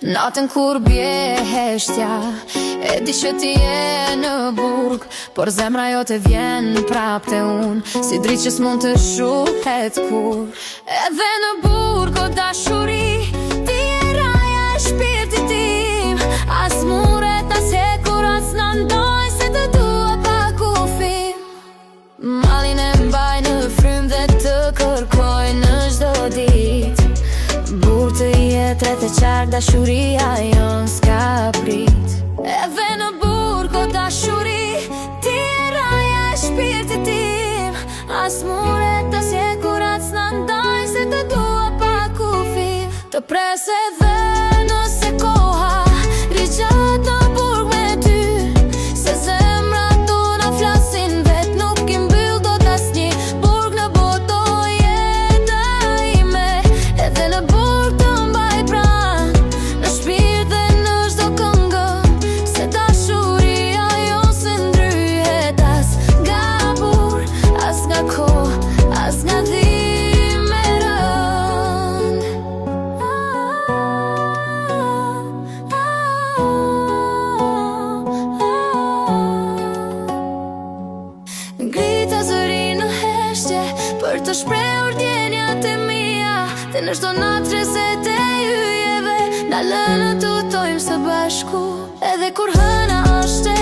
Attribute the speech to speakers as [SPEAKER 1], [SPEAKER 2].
[SPEAKER 1] Natën kur bje heshtja, e di që ti je në burg, por zemra jo të vjen prap të unë, si dritë që s'mund të shuhet kur. Edhe në burg o dashuri, ti e raja e shpirtit tim, as muret, as hekur, as në ndoj, se të dua pa kufim. Malin e mbaj në frym dhe të kërkoj në çdo ditë, burg të jetë të qark, dashuria jon s'ka prit. Edhe në burg o dashuri, ti e raja e shpirtit tim, as muret, as hekur, as në ndaj, se të dua pa kufim. Të pres edhe nëse koha rigjatë në burg me ty, se zemrat tona flasin vet, nuk i mbyll dot asnjë burg në botë, o jeta ime. Edhe në burg të mbaj pran, në shpirt dhe në çdo këngë, se dashuria jo se ndryhet as nga burg, as nga kohë, as nga dhimbje rënd. Ngrita zëri në heshtje për të shprehur ndjenjat e mia, dhe në çdo natë rrezet e yjeve na lënë të utojmë së bashku, edhe kur hëna është